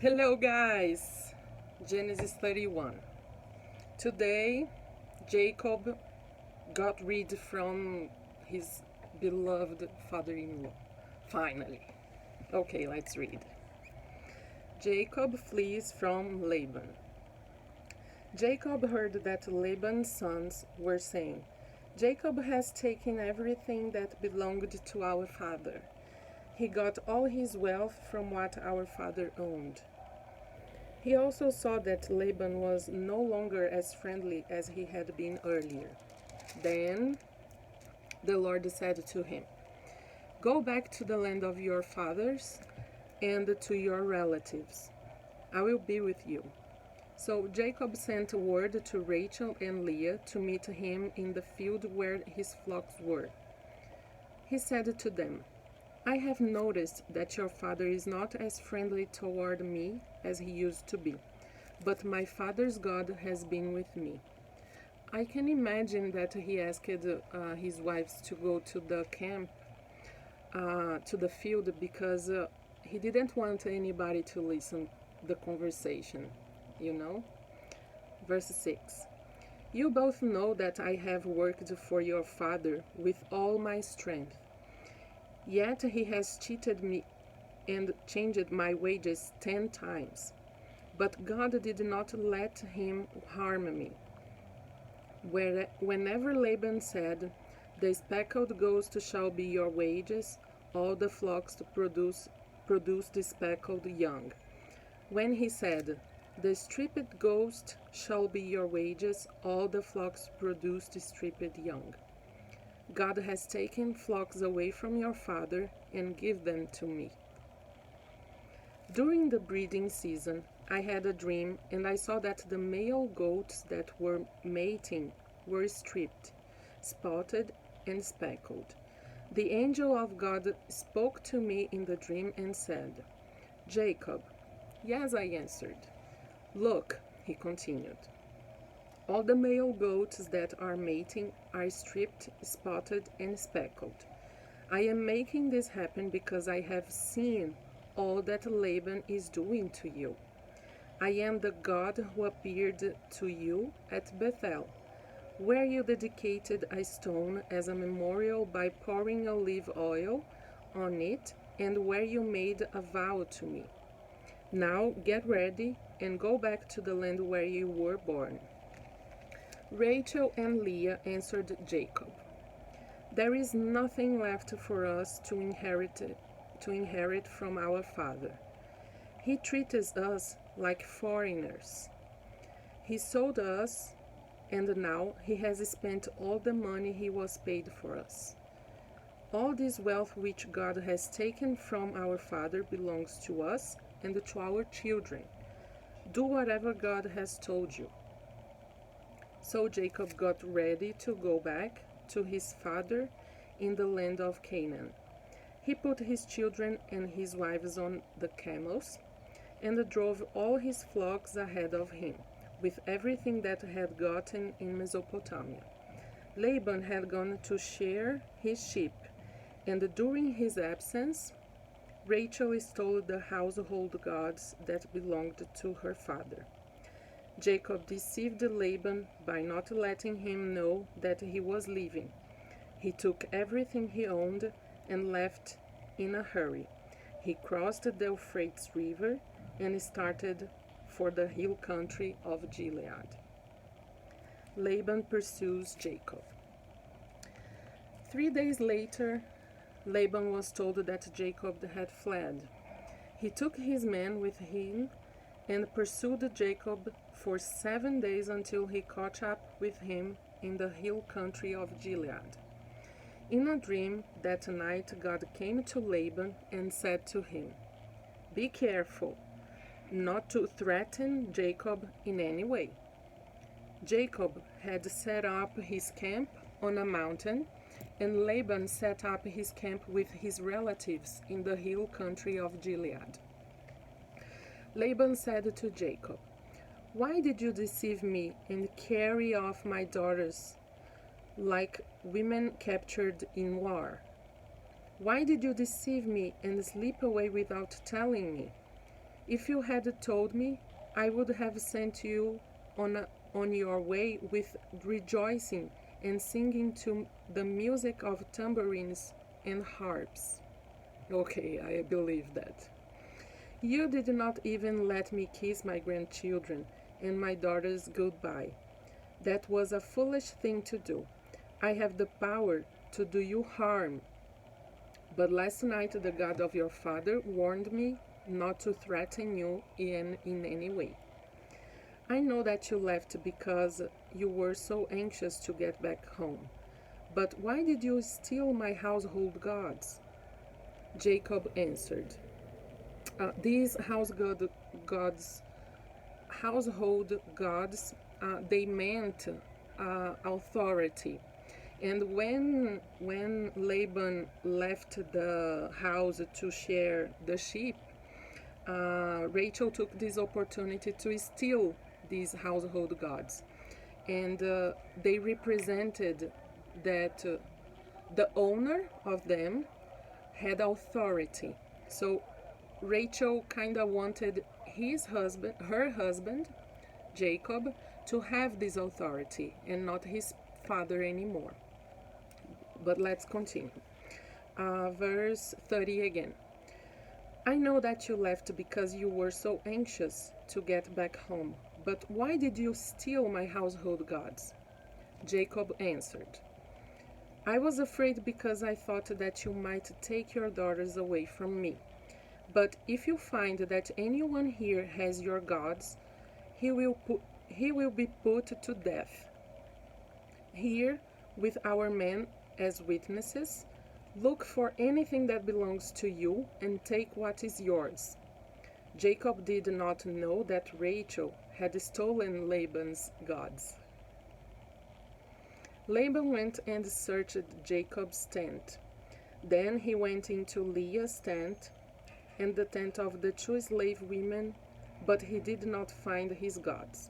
Hello, guys! Genesis 31. Today, Jacob got rid from his beloved father in law. Finally. Okay, let's read. Jacob flees from Laban. Jacob heard that Laban's sons were saying, Jacob has taken everything that belonged to our father. He got all his wealth from what our father owned. He also saw that Laban was no longer as friendly as he had been earlier. Then the Lord said to him, Go back to the land of your fathers and to your relatives. I will be with you. So Jacob sent word to Rachel and Leah to meet him in the field where his flocks were. He said to them, I have noticed that your father is not as friendly toward me as he used to be, but my father's God has been with me. I can imagine that he asked his wives to go to the camp, to the field, because he didn't want anybody to listen the conversation, you know? Verse 6. You both know that I have worked for your father with all my strength. Yet he has cheated me and changed my wages 10 times. But God did not let him harm me. Whenever Laban said, The speckled goat shall be your wages, all the flocks produce the speckled young. When he said, The striped goat shall be your wages, all the flocks produce the striped young. God has taken flocks away from your father and give them to me. During the breeding season, I had a dream, and I saw that the male goats that were mating were stripped, spotted, and speckled. The angel of God spoke to me in the dream and said, Jacob. Yes, I answered. Look, he continued. All the male goats that are mating are stripped, spotted, and speckled. I am making this happen because I have seen all that Laban is doing to you. I am the God who appeared to you at Bethel, where you dedicated a stone as a memorial by pouring olive oil on it, and where you made a vow to me. Now get ready and go back to the land where you were born. Rachel and Leah answered Jacob, There is nothing left for us to inherit from our father. He treats us like foreigners. He sold us, and now he has spent all the money he was paid for us. All this wealth which God has taken from our father belongs to us and to our children. Do whatever God has told you. So Jacob got ready to go back to his father in the land of Canaan. He put his children and his wives on the camels and drove all his flocks ahead of him, with everything that had gotten in Mesopotamia. Laban had gone to shear his sheep, and during his absence, Rachel stole the household gods that belonged to her father. Jacob deceived Laban by not letting him know that he was leaving. He took everything he owned and left in a hurry. He crossed the Euphrates River and started for the hill country of Gilead. Laban pursues Jacob. 3 days later, Laban was told that Jacob had fled. He took his men with him and pursued Jacob for 7 days until he caught up with him in the hill country of Gilead. In a dream that night, God came to Laban and said to him, Be careful not to threaten Jacob in any way. Jacob had set up his camp on a mountain, and Laban set up his camp with his relatives in the hill country of Gilead. Laban said to Jacob, Why did you deceive me and carry off my daughters like women captured in war? Why did you deceive me and slip away without telling me? If you had told me, I would have sent you on your way with rejoicing and singing to the music of tambourines and harps. Okay, I believe that. You did not even let me kiss my grandchildren and my daughters goodbye. That was a foolish thing to do. I have the power to do you harm. But last night the God of your father warned me not to threaten you in any way. I know that you left because you were so anxious to get back home. But why did you steal my household gods? Jacob answered, These gods, household gods, they meant authority. And when Laban left the house to share the sheep, Rachel took this opportunity to steal these household gods, and they represented that the owner of them had authority. So Rachel kind of wanted her husband, Jacob, to have this authority and not his father anymore. But let's continue. Verse 30 again. I know that you left because you were so anxious to get back home. But why did you steal my household gods? Jacob answered, I was afraid because I thought that you might take your daughters away from me. But if you find that anyone here has your gods, he will be put to death. Here, with our men as witnesses, look for anything that belongs to you and take what is yours. Jacob did not know that Rachel had stolen Laban's gods. Laban went and searched Jacob's tent. Then he went into Leah's tent and the tent of the two slave women, but he did not find his gods.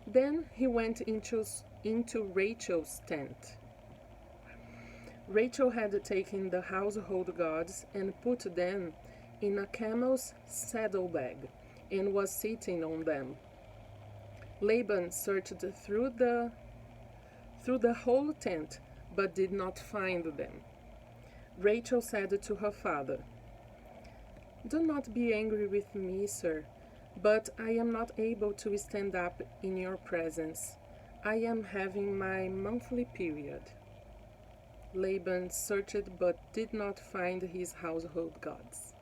Then he went into Rachel's tent. Rachel had taken the household gods and put them in a camel's saddlebag and was sitting on them. Laban searched through the whole tent, but did not find them. Rachel said to her father, Do not be angry with me, sir, but I am not able to stand up in your presence. I am having my monthly period. Laban searched but did not find his household gods.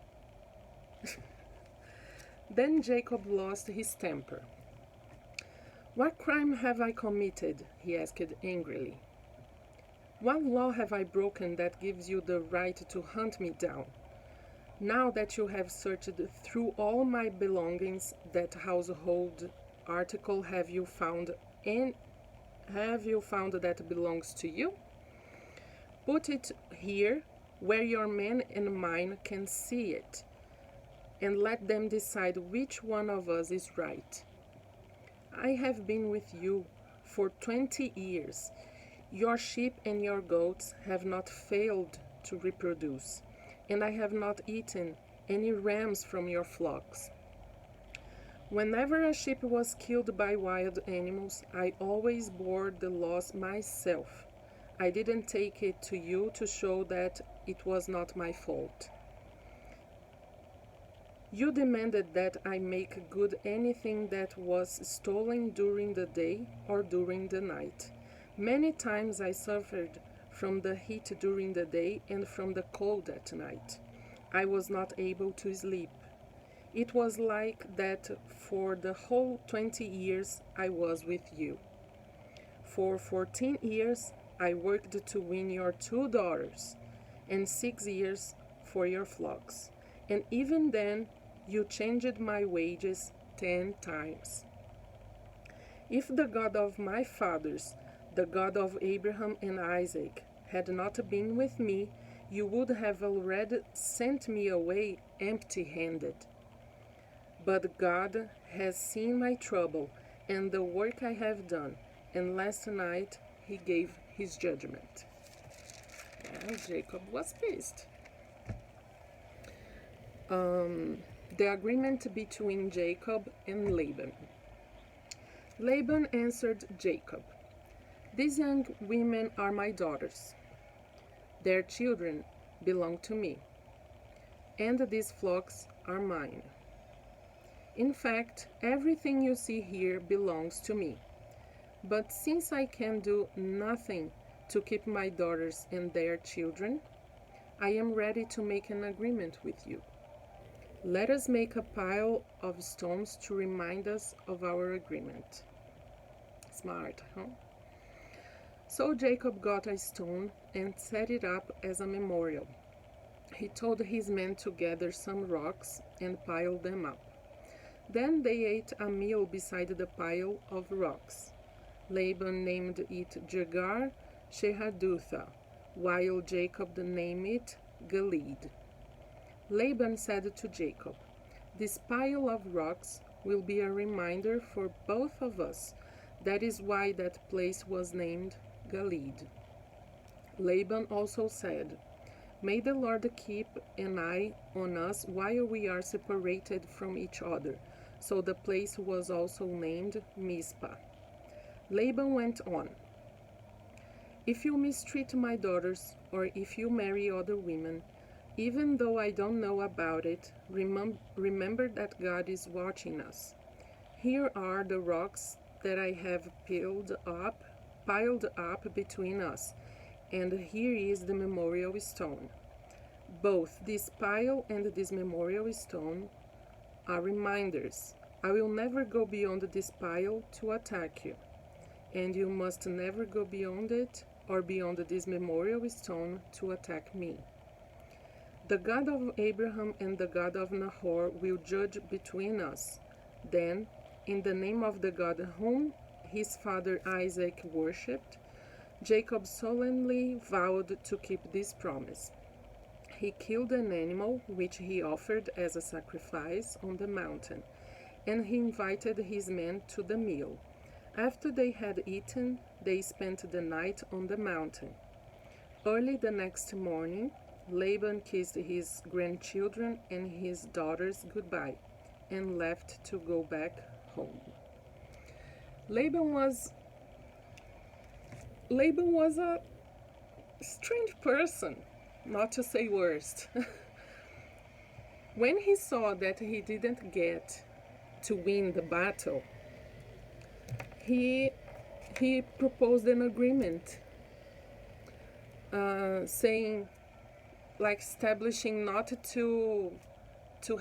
Then Jacob lost his temper. What crime have I committed? He asked angrily. What law have I broken that gives you the right to hunt me down? Now that you have searched through all my belongings, that household article, have you found that belongs to you? Put it here where your men and mine can see it, and let them decide which one of us is right. I have been with you for 20 years. Your sheep and your goats have not failed to reproduce, and I have not eaten any rams from your flocks. Whenever a sheep was killed by wild animals, I always bore the loss myself. I didn't take it to you to show that it was not my fault. You demanded that I make good anything that was stolen during the day or during the night. Many times I suffered from the heat during the day and from the cold at night. I was not able to sleep. It was like that for the whole 20 years I was with you. For 14 years I worked to win your 2 daughters, and 6 years for your flocks. And even then you changed my wages 10 times. If the God of my fathers, the God of Abraham and Isaac, had not been with me, you would have already sent me away empty-handed. But God has seen my trouble and the work I have done, and last night he gave his judgment. And Jacob was pissed. The agreement between Jacob and Laban. Laban answered Jacob, "These young women are my daughters. Their children belong to me, and these flocks are mine. In fact, everything you see here belongs to me. But since I can do nothing to keep my daughters and their children, I am ready to make an agreement with you. Let us make a pile of stones to remind us of our agreement." Smart, huh? So Jacob got a stone and set it up as a memorial. He told his men to gather some rocks and pile them up. Then they ate a meal beside the pile of rocks. Laban named it Jegar Shehadutha, while Jacob named it Gilead. Laban said to Jacob, "This pile of rocks will be a reminder for both of us. That is why that place was named Gilead." Laban also said, "May the Lord keep an eye on us while we are separated from each other." So the place was also named Mizpah. Laban went on, "If you mistreat my daughters, or if you marry other women, even though I don't know about it, remember that God is watching us. Here are the rocks that I have piled up between us, and here is the memorial stone. Both this pile and this memorial stone are reminders. I will never go beyond this pile to attack you, and you must never go beyond it or beyond this memorial stone to attack me. The God of Abraham and the God of Nahor will judge between us." Then, in the name of the God whom his father Isaac worshipped, Jacob solemnly vowed to keep this promise. He killed an animal which he offered as a sacrifice on the mountain, and he invited his men to the meal. After they had eaten, they spent the night on the mountain. Early the next morning, Laban kissed his grandchildren and his daughters goodbye and left to go back home. Laban was a strange person, not to say worst. When he saw that he didn't get to win the battle, he proposed an agreement, saying, like, establishing not to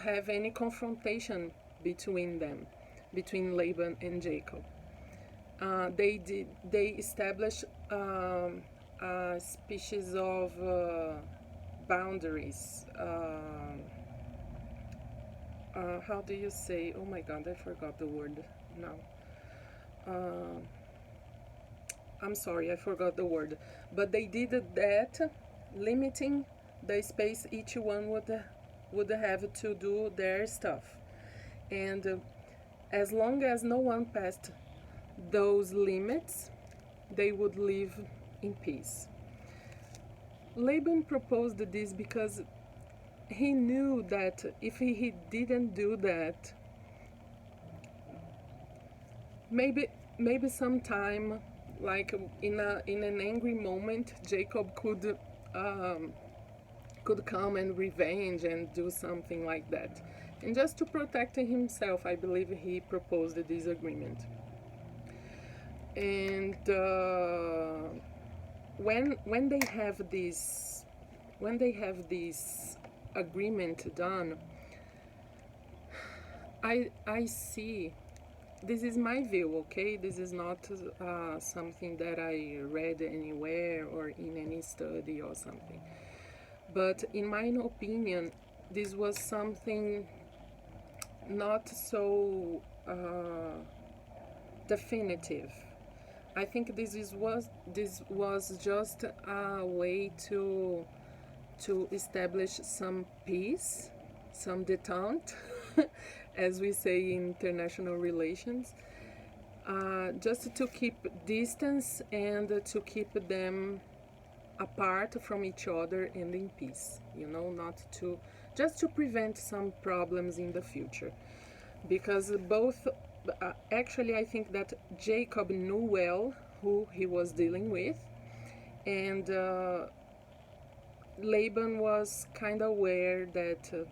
have any confrontation between them, between Laban and Jacob. They established a species of boundaries. How do you say? Oh my God, I forgot the word now. I'm sorry, I forgot the word. But they did that, limiting the space each one would have to do their stuff. And as long as no one passed those limits, they would live in peace. Laban proposed this because he knew that if he didn't do that, maybe sometime, like in an angry moment, Jacob could come and revenge and do something like that. And just to protect himself, I believe he proposed this agreement. And when they have this agreement done, I see, this is my view, okay? This is not something that I read anywhere or in any study or something. But in my opinion, this was something not so definitive. I think this was just a way to establish some peace, some détente, as we say in international relations, just to keep distance and to keep them apart from each other and in peace, not just to prevent some problems in the future. Because both, actually, I think that Jacob knew well who he was dealing with, and Laban was kind of aware that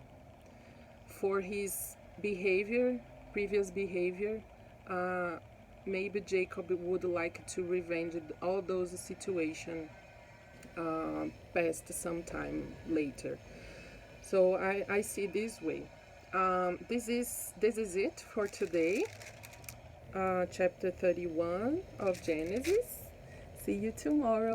for his behavior, previous behavior, uh, maybe Jacob would like to revenge all those situations past some time later. So I see this way. This is it for today. Chapter 31 of Genesis. See you tomorrow.